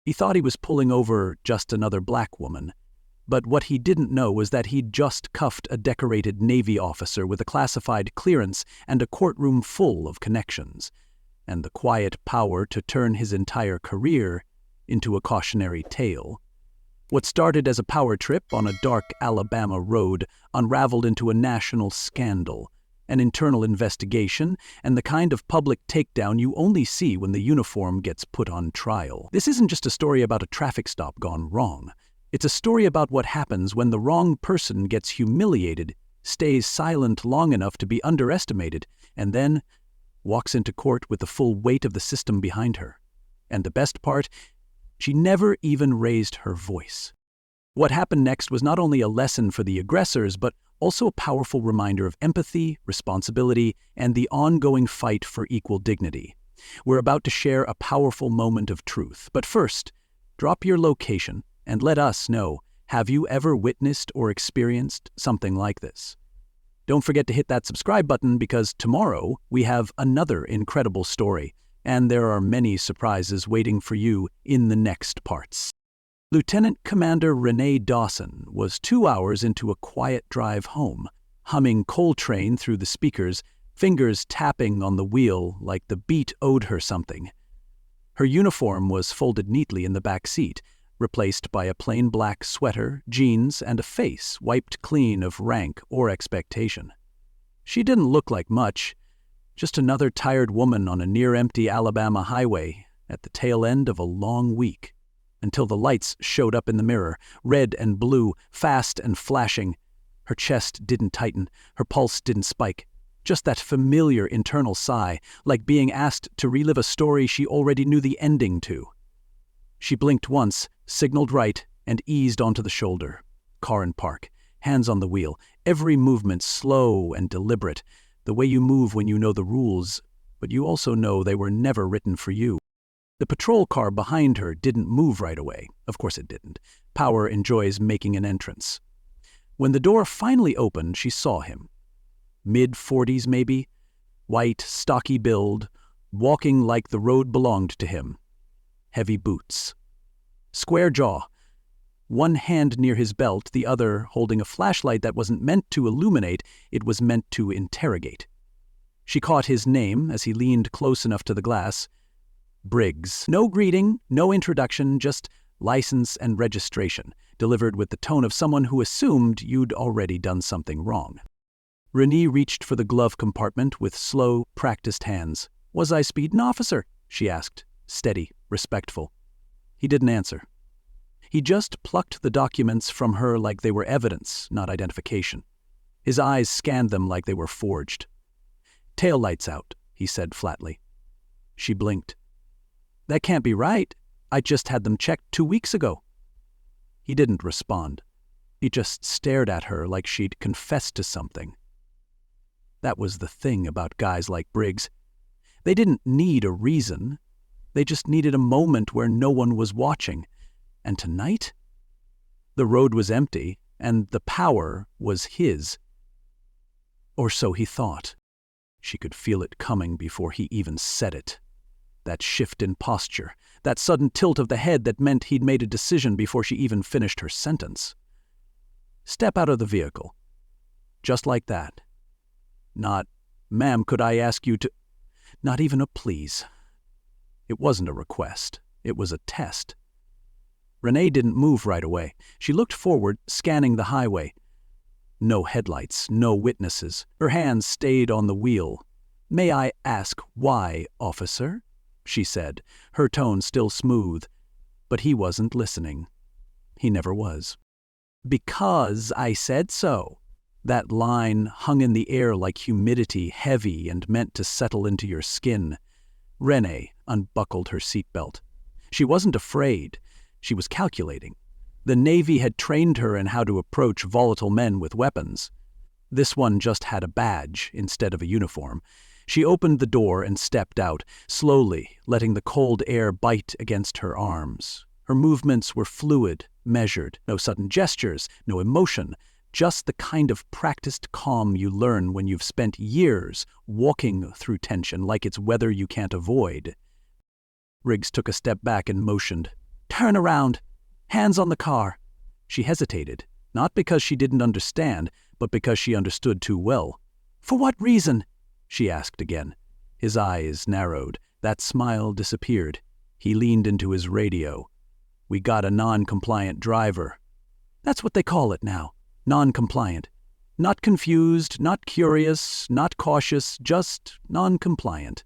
He thought he was pulling over just another black woman, but what he didn't know was that he'd just cuffed a decorated Navy officer with a classified clearance and a courtroom full of connections, and the quiet power to turn his entire career into a cautionary tale. What started as a power trip on a dark Alabama road unraveled into a national scandal, an internal investigation, and the kind of public takedown you only see when the uniform gets put on trial. This isn't just a story about a traffic stop gone wrong. It's a story about what happens when the wrong person gets humiliated, stays silent long enough to be underestimated, and then walks into court with the full weight of the system behind her. And the best part, she never even raised her voice. What happened next was not only a lesson for the aggressors, but also a powerful reminder of empathy, responsibility, and the ongoing fight for equal dignity. We're about to share a powerful moment of truth. But first, drop your location and let us know, have you ever witnessed or experienced something like this? Don't forget to hit that subscribe button because tomorrow we have another incredible story, and there are many surprises waiting for you in the next parts. Lieutenant Commander Renee Dawson was 2 hours into a quiet drive home, humming Coltrane through the speakers, fingers tapping on the wheel like the beat owed her something. Her uniform was folded neatly in the back seat, replaced by a plain black sweater, jeans, and a face wiped clean of rank or expectation. She didn't look like much, just another tired woman on a near-empty Alabama highway at the tail end of a long week, until the lights showed up in the mirror, red and blue, fast and flashing. Her chest didn't tighten, her pulse didn't spike, just that familiar internal sigh, like being asked to relive a story she already knew the ending to. She blinked once, signaled right, and eased onto the shoulder. Car in park, hands on the wheel, every movement slow and deliberate, the way you move when you know the rules, but you also know they were never written for you. The patrol car behind her didn't move right away. Of course it didn't. Power enjoys making an entrance. When the door finally opened, she saw him. Mid-40s maybe, white, stocky build, walking like the road belonged to him. Heavy boots. Square jaw. One hand near his belt, the other holding a flashlight that wasn't meant to illuminate, it was meant to interrogate. She caught his name as he leaned close enough to the glass. Briggs. No greeting, no introduction, just license and registration, delivered with the tone of someone who assumed you'd already done something wrong. Renee reached for the glove compartment with slow, practiced hands. "Was I speedin', officer?" she asked, steady, respectful. He didn't answer. He just plucked the documents from her like they were evidence, not identification. His eyes scanned them like they were forged. "Tail lights out," he said flatly. She blinked. "That can't be right. I just had them checked 2 weeks ago." He didn't respond. He just stared at her like she'd confessed to something. That was the thing about guys like Briggs. They didn't need a reason. They just needed a moment where no one was watching. And tonight? The road was empty, and the power was his. Or so he thought. She could feel it coming before he even said it. That shift in posture, that sudden tilt of the head that meant he'd made a decision before she even finished her sentence. "Step out of the vehicle." Just like that. Not, "Ma'am, could I ask you to—" Not even a please. It wasn't a request. It was a test. Renee didn't move right away. She looked forward, scanning the highway. No headlights, no witnesses. Her hands stayed on the wheel. "May I ask why, officer?" she said, her tone still smooth. But he wasn't listening. He never was. "Because I said so." That line hung in the air like humidity, heavy and meant to settle into your skin. Renee unbuckled her seatbelt. She wasn't afraid. She was calculating. The Navy had trained her in how to approach volatile men with weapons. This one just had a badge instead of a uniform. She opened the door and stepped out, slowly, letting the cold air bite against her arms. Her movements were fluid, measured, no sudden gestures, no emotion, just the kind of practiced calm you learn when you've spent years walking through tension like it's weather you can't avoid. Briggs took a step back and motioned. Turn around. Hands on the car. She hesitated, not because she didn't understand, but because she understood too well. For what reason? She asked again. His eyes narrowed. That smile disappeared. He leaned into his radio. We got a non-compliant driver. That's what they call it now. Non-compliant. Not confused, not curious, not cautious, just non-compliant.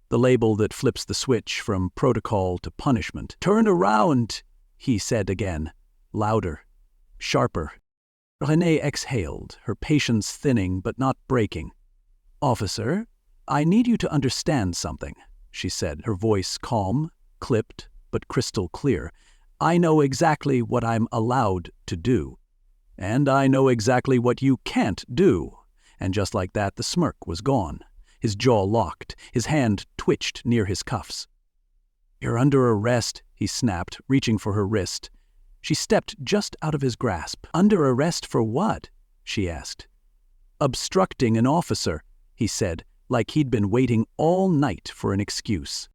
The label that flips the switch from protocol to punishment. Turn around, he said again, louder, sharper. Renee exhaled, her patience thinning but not breaking. Officer, I need you to understand something, she said, her voice calm, clipped, but crystal clear. I know exactly what I'm allowed to do. And I know exactly what you can't do. And just like that, the smirk was gone. His jaw locked, his hand twitched near his cuffs. You're under arrest, he snapped, reaching for her wrist. She stepped just out of his grasp. Under arrest for what? She asked. Obstructing an officer, he said, like he'd been waiting all night for an excuse.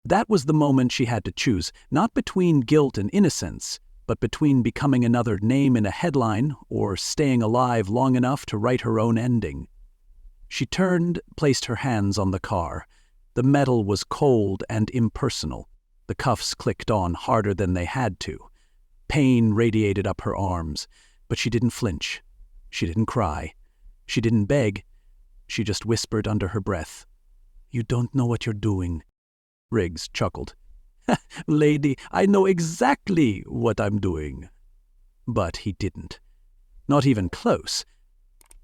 That was the moment she had to choose, not between guilt and innocence, but between becoming another name in a headline or staying alive long enough to write her own ending. She turned, placed her hands on the car. The metal was cold and impersonal. The cuffs clicked on harder than they had to. Pain radiated up her arms, but she didn't flinch. She didn't cry. She didn't beg. She just whispered under her breath, "You don't know what you're doing." Riggs chuckled. "Lady, I know exactly what I'm doing." But he didn't. Not even close.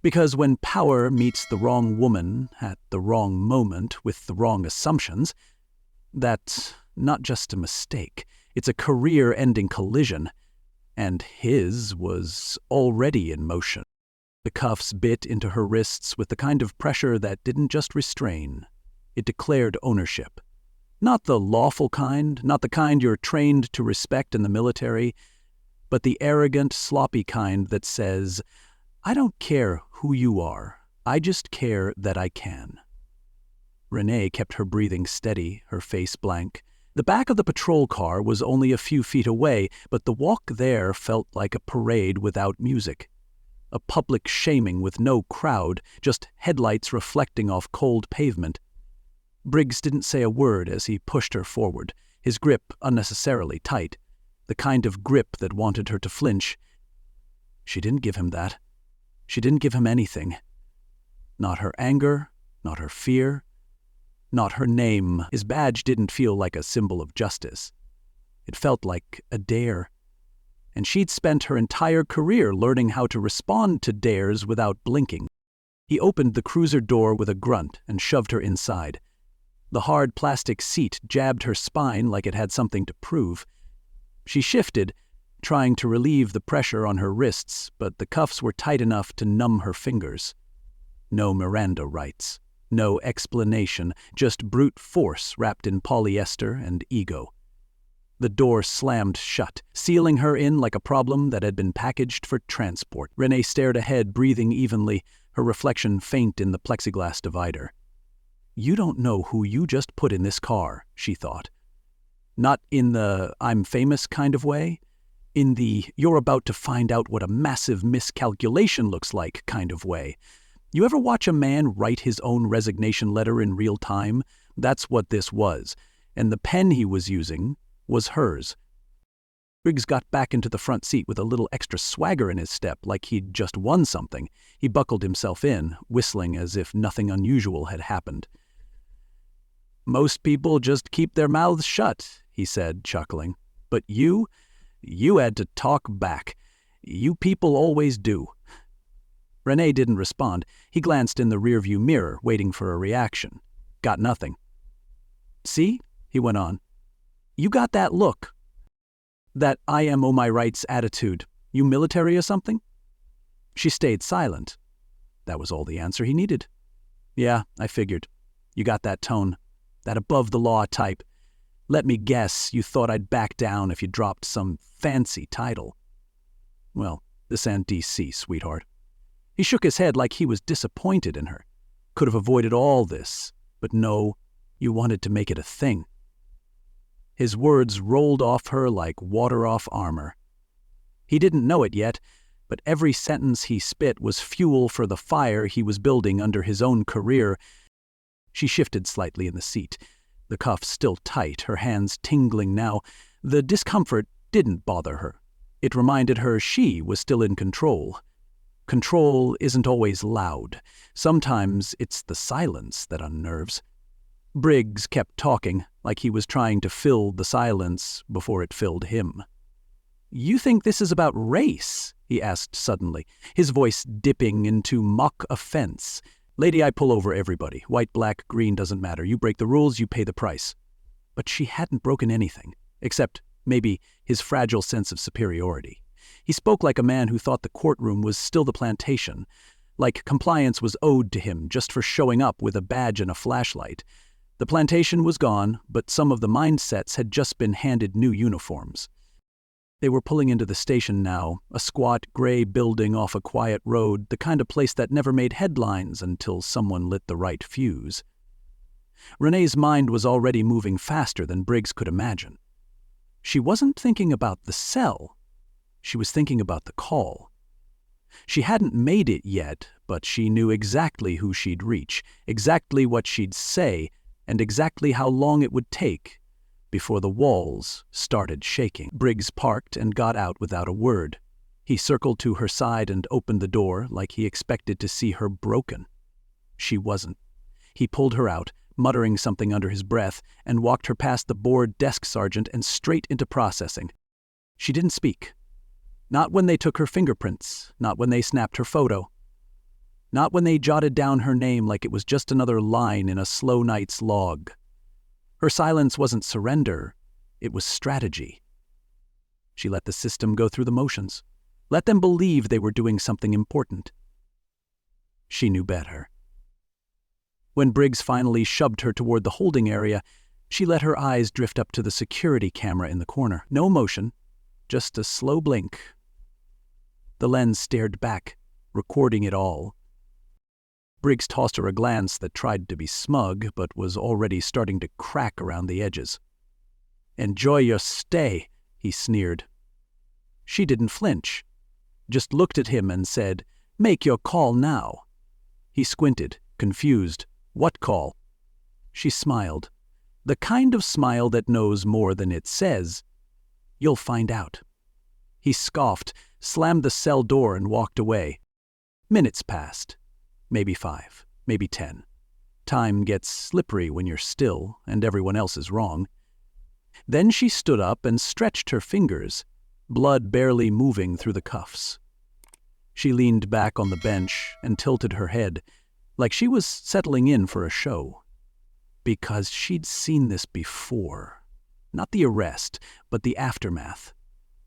Because when power meets the wrong woman at the wrong moment with the wrong assumptions, that's not just a mistake. It's a career-ending collision. And his was already in motion. The cuffs bit into her wrists with the kind of pressure that didn't just restrain. It declared ownership. Not the lawful kind, not the kind you're trained to respect in the military, but the arrogant, sloppy kind that says, I don't care who you are, I just care that I can. Renee kept her breathing steady, her face blank. The back of the patrol car was only a few feet away, but the walk there felt like a parade without music. A public shaming with no crowd, just headlights reflecting off cold pavement. Briggs didn't say a word as he pushed her forward, his grip unnecessarily tight, the kind of grip that wanted her to flinch. She didn't give him that. She didn't give him anything. Not her anger, not her fear, not her name. His badge didn't feel like a symbol of justice. It felt like a dare. And she'd spent her entire career learning how to respond to dares without blinking. He opened the cruiser door with a grunt and shoved her inside. The hard plastic seat jabbed her spine like it had something to prove. She shifted, trying to relieve the pressure on her wrists, but the cuffs were tight enough to numb her fingers. No Miranda rights, no explanation, just brute force wrapped in polyester and ego. The door slammed shut, sealing her in like a problem that had been packaged for transport. Renee stared ahead, breathing evenly, her reflection faint in the plexiglass divider. You don't know who you just put in this car, she thought. Not in the I'm famous kind of way. In the you're about to find out what a massive miscalculation looks like kind of way. You ever watch a man write his own resignation letter in real time? That's what this was, and the pen he was using was hers. Briggs got back into the front seat with a little extra swagger in his step, like he'd just won something. He buckled himself in, whistling as if nothing unusual had happened. Most people just keep their mouths shut, he said, chuckling. But you had to talk back. You people always do. Renee didn't respond. He glanced in the rearview mirror, waiting for a reaction. Got nothing. See, he went on. You got that look. That I am my rights attitude. You military or something? She stayed silent. That was all the answer he needed. Yeah, I figured. You got that tone. That above-the-law type. Let me guess, you thought I'd back down if you dropped some fancy title. Well, this ain't DC, sweetheart. He shook his head like he was disappointed in her. Could have avoided all this, but no, you wanted to make it a thing. His words rolled off her like water off armor. He didn't know it yet, but every sentence he spit was fuel for the fire he was building under his own career. She shifted slightly in the seat, the cuffs still tight, her hands tingling now. The discomfort didn't bother her. It reminded her she was still in control. Control isn't always loud. Sometimes it's the silence that unnerves. Briggs kept talking, like he was trying to fill the silence before it filled him. "You think this is about race?" he asked suddenly, his voice dipping into mock offense. "Lady, I pull over everybody. White, black, green, doesn't matter. You break the rules, you pay the price." But she hadn't broken anything, except maybe his fragile sense of superiority. He spoke like a man who thought the courtroom was still the plantation, like compliance was owed to him just for showing up with a badge and a flashlight. The plantation was gone, but some of the mindsets had just been handed new uniforms. They were pulling into the station now, a squat, gray building off a quiet road, the kind of place that never made headlines until someone lit the right fuse. Renee's mind was already moving faster than Briggs could imagine. She wasn't thinking about the cell. She was thinking about the call. She hadn't made it yet, but she knew exactly who she'd reach, exactly what she'd say, and exactly how long it would take before the walls started shaking. Briggs parked and got out without a word. He circled to her side and opened the door like he expected to see her broken. She wasn't. He pulled her out, muttering something under his breath, and walked her past the bored desk sergeant and straight into processing. She didn't speak. Not when they took her fingerprints, not when they snapped her photo. Not when they jotted down her name like it was just another line in a slow night's log. Her silence wasn't surrender, it was strategy. She let the system go through the motions, let them believe they were doing something important. She knew better. When Briggs finally shoved her toward the holding area, she let her eyes drift up to the security camera in the corner. No motion, just a slow blink. The lens stared back, recording it all. Briggs tossed her a glance that tried to be smug, but was already starting to crack around the edges. "Enjoy your stay," he sneered. She didn't flinch, just looked at him and said, "Make your call now." He squinted, confused. "What call?" She smiled, the kind of smile that knows more than it says. "You'll find out." He scoffed, slammed the cell door and walked away. Minutes passed. Maybe 5, maybe 10. Time gets slippery when you're still and everyone else is wrong. Then she stood up and stretched her fingers, blood barely moving through the cuffs. She leaned back on the bench and tilted her head, like she was settling in for a show. Because she'd seen this before. Not the arrest, but the aftermath.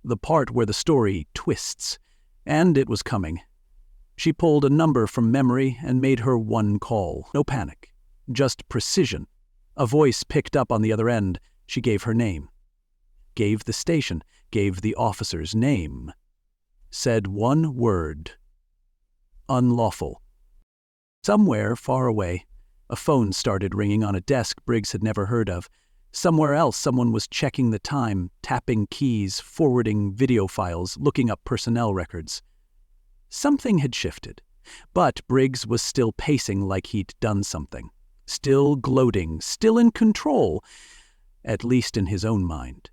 The part where the story twists. And it was coming. She pulled a number from memory and made her one call. No panic, just precision. A voice picked up on the other end. She gave her name. Gave the station, gave the officer's name. Said one word. Unlawful. Somewhere far away, a phone started ringing on a desk Briggs had never heard of. Somewhere else someone was checking the time, tapping keys, forwarding video files, looking up personnel records. Something had shifted, but Briggs was still pacing like he'd done something. Still gloating, still in control, at least in his own mind.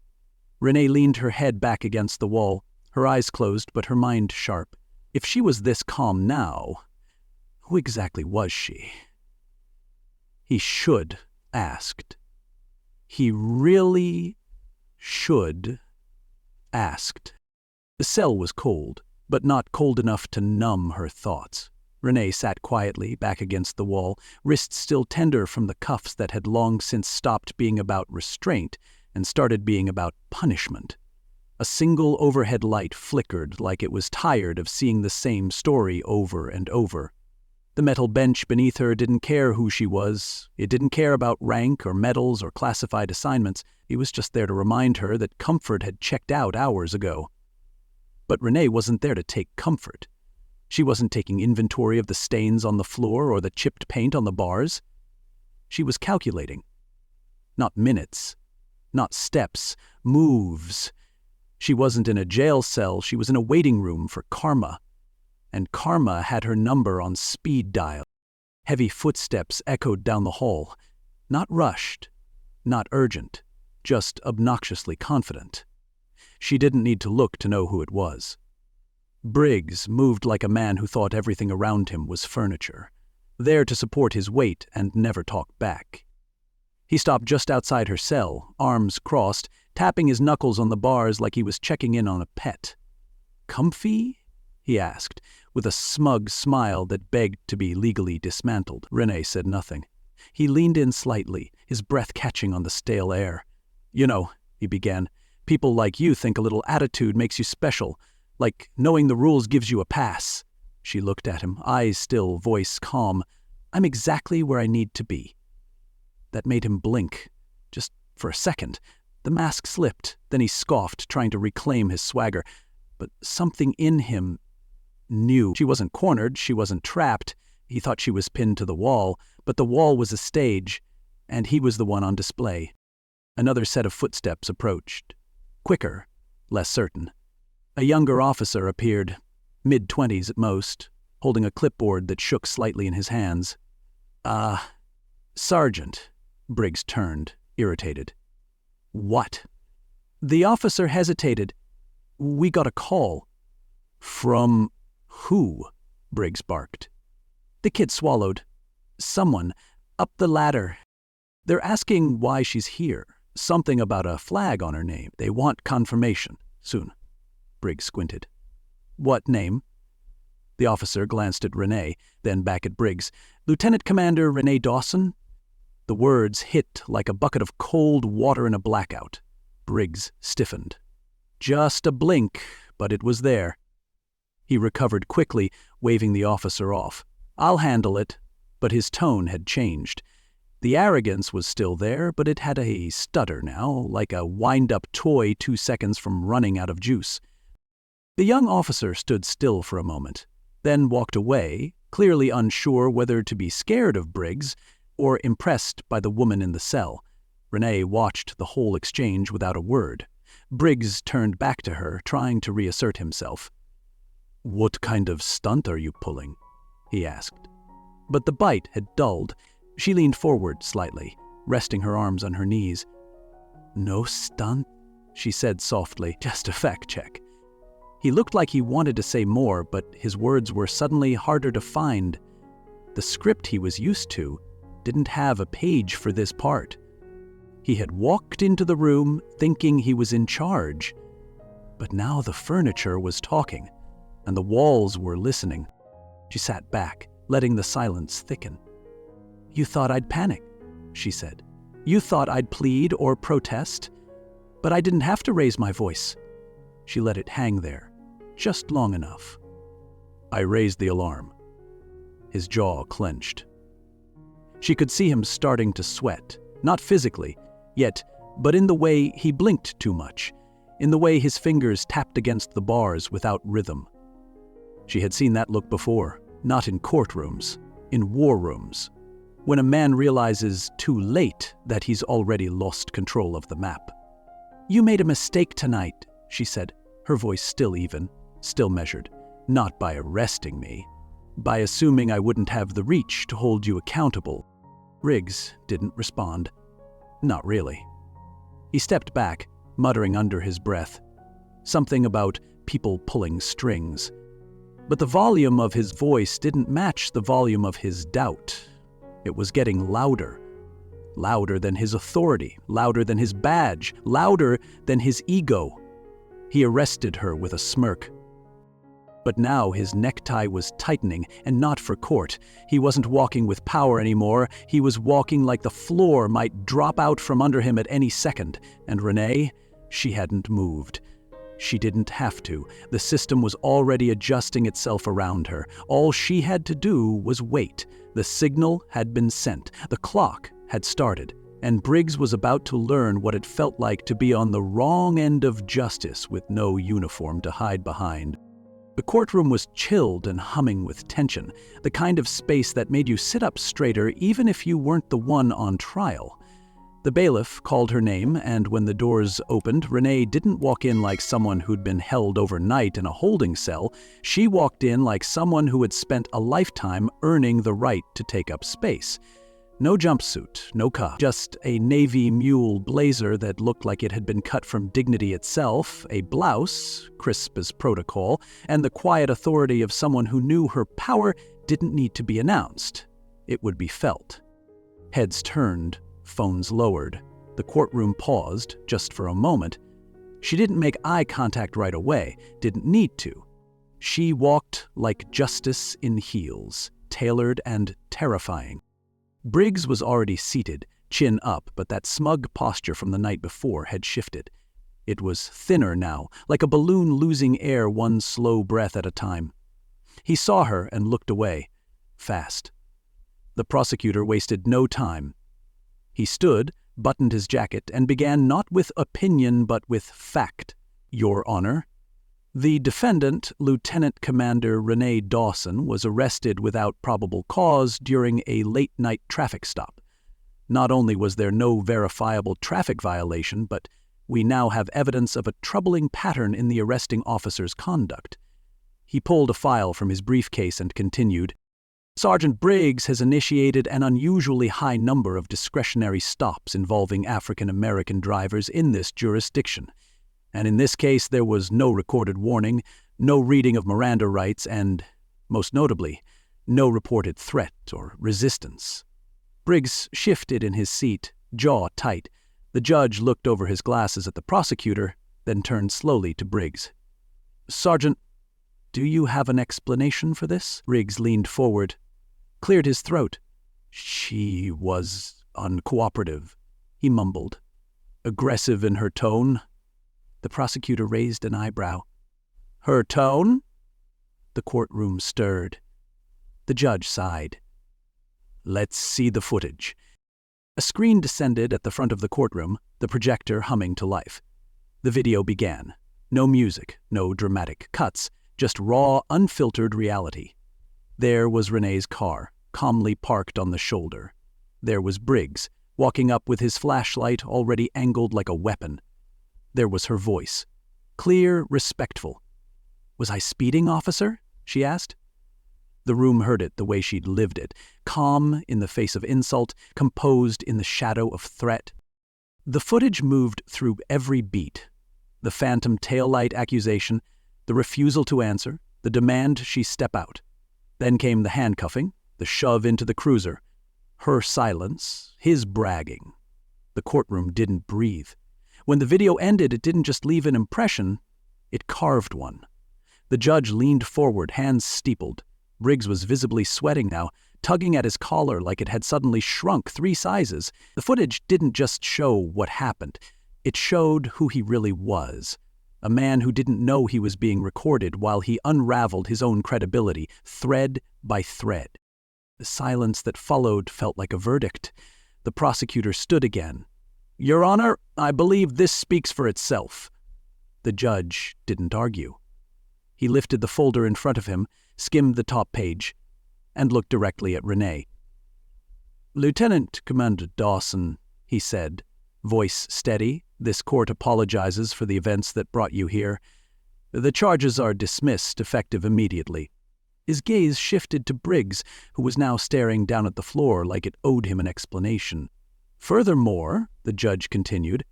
Renee leaned her head back against the wall, her eyes closed but her mind sharp. If she was this calm now, who exactly was she? He should asked. He really should asked. The cell was cold, but not cold enough to numb her thoughts. Renee sat quietly back against the wall, wrists still tender from the cuffs that had long since stopped being about restraint and started being about punishment. A single overhead light flickered like it was tired of seeing the same story over and over. The metal bench beneath her didn't care who she was. It didn't care about rank or medals or classified assignments. It was just there to remind her that comfort had checked out hours ago. But Renee wasn't there to take comfort. She wasn't taking inventory of the stains on the floor or the chipped paint on the bars. She was calculating. Not minutes, Not steps, moves. She wasn't in a jail cell, she was in a waiting room for Karma. And Karma had her number on speed dial. Heavy footsteps echoed down the hall. Not rushed, not urgent, just obnoxiously confident. She didn't need to look to know who it was. Briggs moved like a man who thought everything around him was furniture, there to support his weight and never talk back. He stopped just outside her cell, arms crossed, tapping his knuckles on the bars like he was checking in on a pet. "Comfy?" he asked, with a smug smile that begged to be legally dismantled. Renee said nothing. He leaned in slightly, his breath catching on the stale air. "You know," he began, "people like you think a little attitude makes you special, like knowing the rules gives you a pass." She looked at him, eyes still, voice calm. "I'm exactly where I need to be." That made him blink, just for a second. The mask slipped, then he scoffed, trying to reclaim his swagger. But something in him knew. She wasn't cornered, she wasn't trapped. He thought she was pinned to the wall, but the wall was a stage, and he was the one on display. Another set of footsteps approached. Quicker, less certain. A younger officer appeared, mid-20s at most, holding a clipboard that shook slightly in his hands. Sergeant." Briggs turned, irritated. "What?" The officer hesitated. "We got a call." "From who?" Briggs barked. The kid swallowed. "Someone, up the ladder. They're asking why she's here. Something about a flag on her name. They want confirmation. Soon." Briggs squinted. "What name?" The officer glanced at Renee, then back at Briggs. "Lieutenant Commander Renee Dawson?" The words hit like a bucket of cold water in a blackout. Briggs stiffened. Just a blink, but it was there. He recovered quickly, waving the officer off. "I'll handle it." But his tone had changed. The arrogance was still there, but it had a stutter now, like a wind-up toy 2 seconds from running out of juice. The young officer stood still for a moment, then walked away, clearly unsure whether to be scared of Briggs or impressed by the woman in the cell. Renee watched the whole exchange without a word. Briggs turned back to her, trying to reassert himself. "What kind of stunt are you pulling?" he asked. But the bite had dulled. She leaned forward slightly, resting her arms on her knees. "No stunt," she said softly, "just a fact check." He looked like he wanted to say more, but his words were suddenly harder to find. The script he was used to didn't have a page for this part. He had walked into the room thinking he was in charge, but now the furniture was talking, and the walls were listening. She sat back, letting the silence thicken. "You thought I'd panic," she said. "You thought I'd plead or protest, but I didn't have to raise my voice." She let it hang there, just long enough. "I raised the alarm." His jaw clenched. She could see him starting to sweat, not physically, yet, but in the way he blinked too much, in the way his fingers tapped against the bars without rhythm. She had seen that look before, not in courtrooms, in war rooms, when a man realizes too late that he's already lost control of the map. "You made a mistake tonight," she said, her voice still even, still measured. "Not by arresting me, by assuming I wouldn't have the reach to hold you accountable." Briggs didn't respond. Not really. He stepped back, muttering under his breath. Something about people pulling strings. But the volume of his voice didn't match the volume of his doubt. It was getting louder. Louder than his authority, louder than his badge, louder than his ego. He arrested her with a smirk. But now his necktie was tightening, and not for court. He wasn't walking with power anymore. He was walking like the floor might drop out from under him at any second. And Renee, she hadn't moved. She didn't have to. The system was already adjusting itself around her. All she had to do was wait. The signal had been sent. The clock had started. And Briggs was about to learn what it felt like to be on the wrong end of justice with no uniform to hide behind. The courtroom was chilled and humming with tension, the kind of space that made you sit up straighter even if you weren't the one on trial. The bailiff called her name, and when the doors opened, Renee didn't walk in like someone who'd been held overnight in a holding cell. She walked in like someone who had spent a lifetime earning the right to take up space. No jumpsuit, no cuff, just a navy mule blazer that looked like it had been cut from dignity itself, a blouse, crisp as protocol, and the quiet authority of someone who knew her power didn't need to be announced. It would be felt. Heads turned, phones lowered. The courtroom paused, just for a moment. She didn't make eye contact right away, didn't need to. She walked like justice in heels, tailored and terrifying. Briggs was already seated, chin up, but that smug posture from the night before had shifted. It was thinner now, like a balloon losing air one slow breath at a time. He saw her and looked away, fast. The prosecutor wasted no time. He stood, buttoned his jacket, and began not with opinion but with fact. Your Honor, the defendant, Lieutenant Commander Renee Dawson, was arrested without probable cause during a late-night traffic stop. Not only was there no verifiable traffic violation, but we now have evidence of a troubling pattern in the arresting officer's conduct. He pulled a file from his briefcase and continued, Sergeant Briggs has initiated an unusually high number of discretionary stops involving African American drivers in this jurisdiction. And in this case, there was no recorded warning, no reading of Miranda rights, and, most notably, no reported threat or resistance. Briggs shifted in his seat, jaw tight. The judge looked over his glasses at the prosecutor, then turned slowly to Briggs. Sergeant, do you have an explanation for this? Briggs leaned forward, cleared his throat. She was uncooperative, he mumbled. Aggressive in her tone. The prosecutor raised an eyebrow. Her tone? The courtroom stirred. The judge sighed. Let's see the footage. A screen descended at the front of the courtroom, the projector humming to life. The video began. No music, no dramatic cuts, just raw, unfiltered reality. There was Renee's car, calmly parked on the shoulder. There was Briggs, walking up with his flashlight already angled like a weapon. There was her voice, clear, respectful. Was I speeding, officer? She asked. The room heard it the way she'd lived it, calm in the face of insult, composed in the shadow of threat. The footage moved through every beat. The phantom taillight accusation, the refusal to answer, the demand she step out. Then came the handcuffing, the shove into the cruiser. Her silence, his bragging. The courtroom didn't breathe. When the video ended, it didn't just leave an impression, it carved one. The judge leaned forward, hands steepled. Briggs was visibly sweating now, tugging at his collar like it had suddenly shrunk 3 sizes. The footage didn't just show what happened. It showed who he really was. A man who didn't know he was being recorded while he unraveled his own credibility, thread by thread. The silence that followed felt like a verdict. The prosecutor stood again. Your Honor, I believe this speaks for itself. The judge didn't argue. He lifted the folder in front of him, skimmed the top page, and looked directly at Renee. Lieutenant Commander Dawson, he said, voice steady, this court apologizes for the events that brought you here. The charges are dismissed, effective immediately. His gaze shifted to Briggs, who was now staring down at the floor like it owed him an explanation. Furthermore, the judge continued,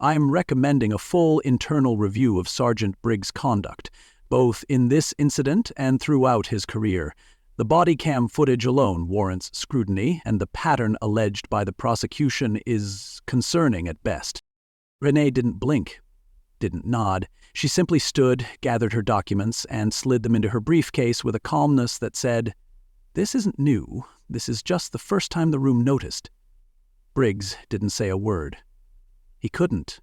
I am recommending a full internal review of Sergeant Briggs' conduct, both in this incident and throughout his career. The body cam footage alone warrants scrutiny, and the pattern alleged by the prosecution is concerning at best. Renee didn't blink, didn't nod. She simply stood, gathered her documents, and slid them into her briefcase with a calmness that said, This isn't new. This is just the first time the room noticed. Briggs didn't say a word. He couldn't.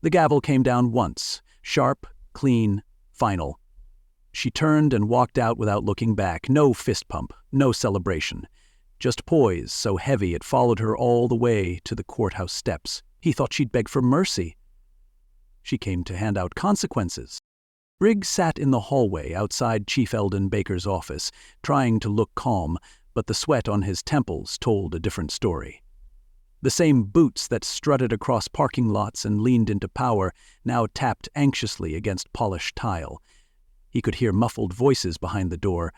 The gavel came down once, sharp, clean, final. She turned and walked out without looking back. No fist pump, no celebration. Just poise so heavy it followed her all the way to the courthouse steps. He thought she'd beg for mercy. She came to hand out consequences. Briggs sat in the hallway outside Chief Eldon Baker's office, trying to look calm, but the sweat on his temples told a different story. The same boots that strutted across parking lots and leaned into power now tapped anxiously against polished tile. He could hear muffled voices behind the door.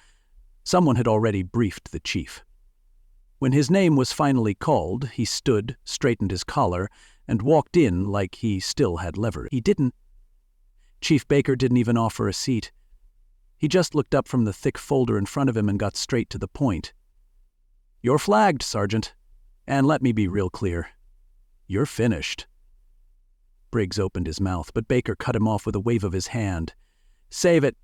Someone had already briefed the chief. When his name was finally called, he stood, straightened his collar, and walked in like he still had leverage. He didn't. Chief Baker didn't even offer a seat. He just looked up from the thick folder in front of him and got straight to the point. "You're flagged, Sergeant. And let me be real clear. You're finished." Briggs opened his mouth, but Baker cut him off with a wave of his hand. "Save it.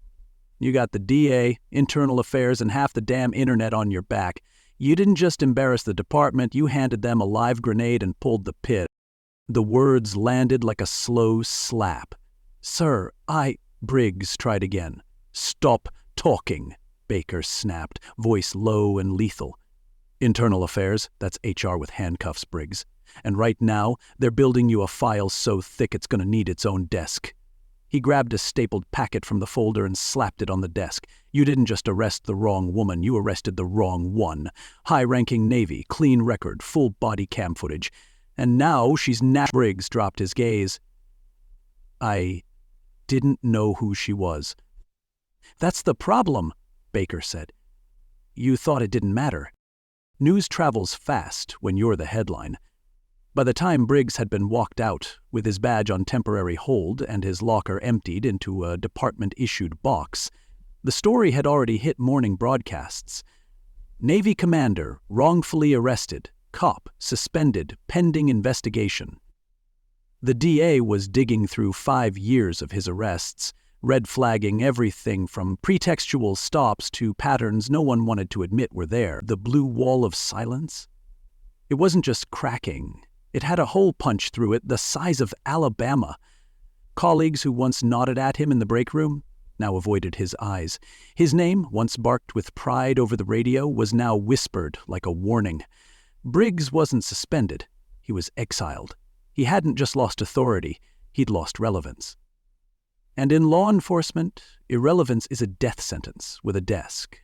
You got the DA, internal affairs, and half the damn internet on your back. You didn't just embarrass the department, you handed them a live grenade and pulled the pin." The words landed like a slow slap. "Sir, Briggs tried again. "Stop talking," Baker snapped, voice low and lethal. "Internal affairs, that's HR with handcuffs, Briggs. And right now, they're building you a file so thick it's gonna need its own desk." He grabbed a stapled packet from the folder and slapped it on the desk. "You didn't just arrest the wrong woman, you arrested the wrong one. High-ranking Navy, clean record, full body cam footage. And now she's Briggs dropped his gaze. "I didn't know who she was." "That's the problem," Baker said. "You thought it didn't matter. News travels fast when you're the headline." By the time Briggs had been walked out, with his badge on temporary hold and his locker emptied into a department-issued box, the story had already hit morning broadcasts. Navy commander wrongfully arrested, cop suspended, pending investigation. The DA was digging through 5 years of his arrests, red flagging everything from pretextual stops to patterns no one wanted to admit were there. The blue wall of silence? It wasn't just cracking. It had a hole punched through it the size of Alabama. Colleagues who once nodded at him in the break room now avoided his eyes. His name, once barked with pride over the radio, was now whispered like a warning. Briggs wasn't suspended. He was exiled. He hadn't just lost authority, he'd lost relevance. And in law enforcement, irrelevance is a death sentence with a desk.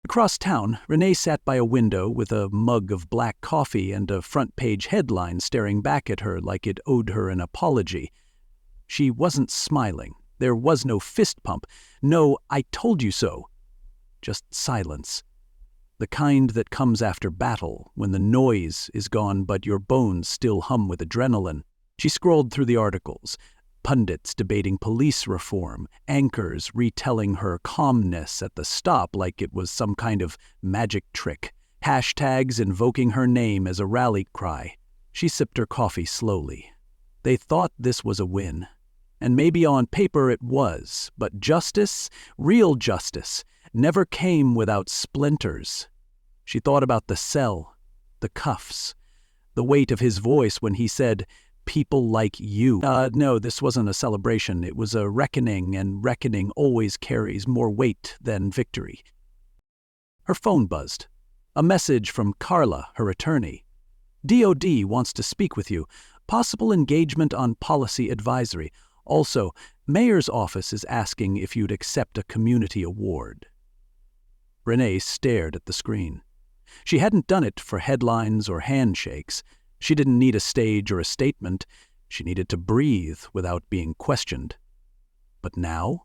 Across town, Renee sat by a window with a mug of black coffee and a front-page headline staring back at her like it owed her an apology. She wasn't smiling. There was no fist pump, no "I told you so." Just silence. The kind that comes after battle, when the noise is gone but your bones still hum with adrenaline. She scrolled through the articles. Pundits debating police reform, anchors retelling her calmness at the stop like it was some kind of magic trick, hashtags invoking her name as a rally cry. She sipped her coffee slowly. They thought this was a win. And maybe on paper it was, but justice, real justice, never came without splinters. She thought about the cell, the cuffs, the weight of his voice when he said, "People like you." No, this wasn't a celebration. It was a reckoning, and reckoning always carries more weight than victory. Her phone buzzed. A message from Carla, her attorney. "DOD wants to speak with you. Possible engagement on policy advisory. Also, Mayor's office is asking if you'd accept a community award." Renee stared at the screen. She hadn't done it for headlines or handshakes. She didn't need a stage or a statement. She needed to breathe without being questioned. But now?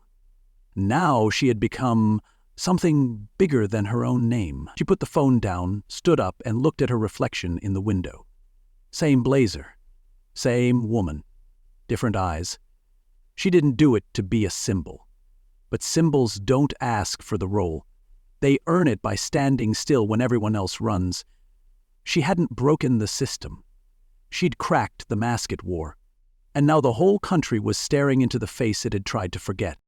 Now she had become something bigger than her own name. She put the phone down, stood up, and looked at her reflection in the window. Same blazer. Same woman. Different eyes. She didn't do it to be a symbol. But symbols don't ask for the role. They earn it by standing still when everyone else runs. She hadn't broken the system. She'd cracked the mask it wore. And now the whole country was staring into the face it had tried to forget.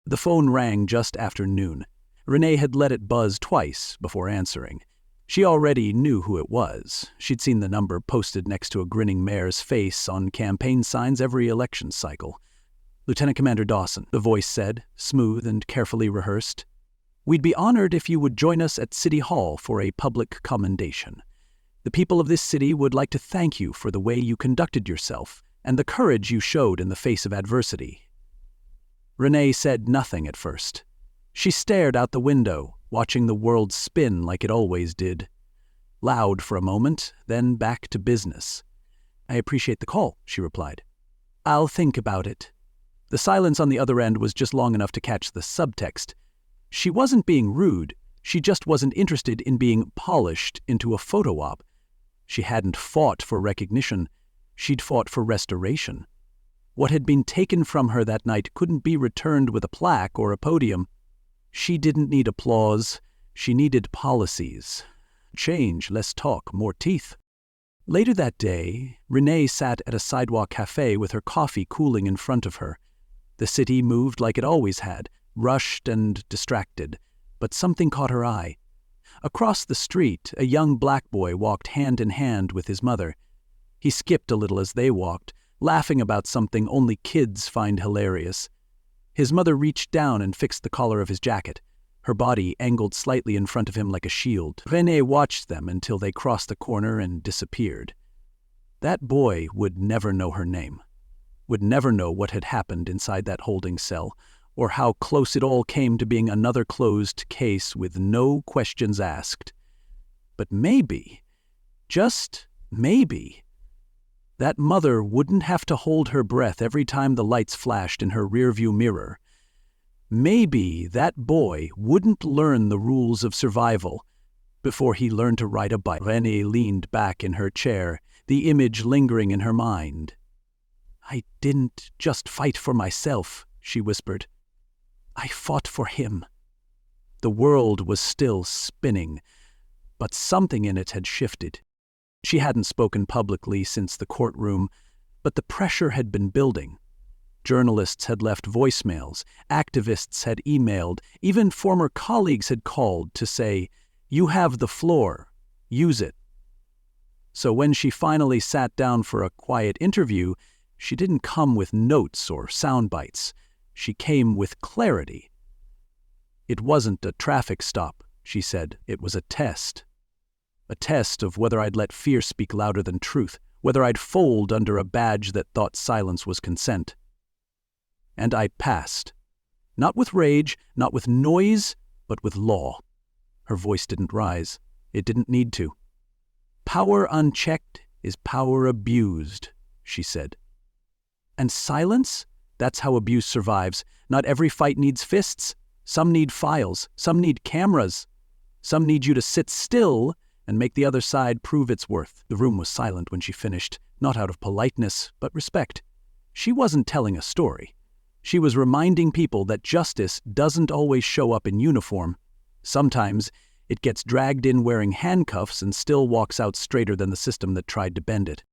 The phone rang just after noon. Renee had let it buzz twice before answering. She already knew who it was. She'd seen the number posted next to a grinning mayor's face on campaign signs every election cycle. "Lieutenant Commander Dawson," the voice said, smooth and carefully rehearsed. "We'd be honored if you would join us at City Hall for a public commendation. The people of this city would like to thank you for the way you conducted yourself and the courage you showed in the face of adversity." Renee said nothing at first. She stared out the window, watching the world spin like it always did. loud for a moment, then back to business. "I appreciate the call," she replied. "I'll think about it." The silence on the other end was just long enough to catch the subtext. She wasn't being rude, she just wasn't interested in being polished into a photo op. She hadn't fought for recognition, she'd fought for restoration. What had been taken from her that night couldn't be returned with a plaque or a podium. She didn't need applause, she needed policies. Change, less talk, more teeth. Later that day, Renee sat at a sidewalk cafe with her coffee cooling in front of her. The city moved like it always had, rushed and distracted, but something caught her eye. Across the street, a young black boy walked hand in hand with his mother. He skipped a little as they walked, laughing about something only kids find hilarious. His mother reached down and fixed the collar of his jacket. Her body angled slightly in front of him like a shield. Renee watched them until they crossed the corner and disappeared. That boy would never know her name, would never know what had happened inside that holding cell, or how close it all came to being another closed case with no questions asked. But maybe, just maybe, that mother wouldn't have to hold her breath every time the lights flashed in her rearview mirror. Maybe that boy wouldn't learn the rules of survival before he learned to ride a bike. Renee leaned back in her chair, the image lingering in her mind. "I didn't just fight for myself," she whispered. "I fought for him." The world was still spinning, but something in it had shifted. She hadn't spoken publicly since the courtroom, but the pressure had been building. Journalists had left voicemails, activists had emailed, even former colleagues had called to say, "You have the floor, use it." So when she finally sat down for a quiet interview, she didn't come with notes or sound bites. She came with clarity. "It wasn't a traffic stop," she said. "It was a test. A test of whether I'd let fear speak louder than truth, whether I'd fold under a badge that thought silence was consent. And I passed. Not with rage, not with noise, but with law." Her voice didn't rise. It didn't need to. "Power unchecked is power abused," she said. "And silence? That's how abuse survives. Not every fight needs fists. Some need files. Some need cameras. Some need you to sit still and make the other side prove its worth." The room was silent when she finished, not out of politeness, but respect. She wasn't telling a story. She was reminding people that justice doesn't always show up in uniform. Sometimes it gets dragged in wearing handcuffs and still walks out straighter than the system that tried to bend it.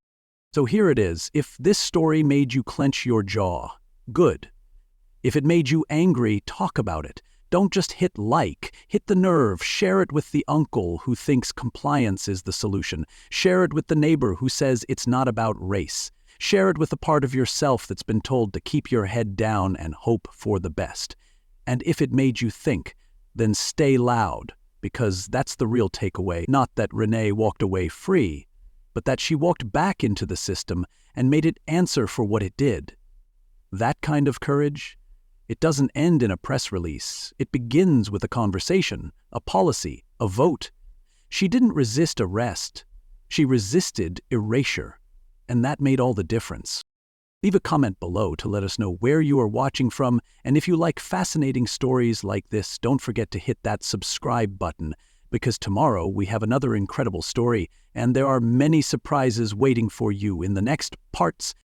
So here it is. If this story made you clench your jaw, good. If it made you angry, talk about it. Don't just hit like, hit the nerve, share it with the uncle who thinks compliance is the solution. Share it with the neighbor who says it's not about race. Share it with the part of yourself that's been told to keep your head down and hope for the best. And if it made you think, then stay loud, because that's the real takeaway. Not that Renee walked away free, but that she walked back into the system and made it answer for what it did. That kind of courage, it doesn't end in a press release. It begins with a conversation, a policy, a vote. She didn't resist arrest. She resisted erasure. And that made all the difference. Leave a comment below to let us know where you are watching from, and if you like fascinating stories like this, don't forget to hit that subscribe button, because tomorrow we have another incredible story, and there are many surprises waiting for you in the next parts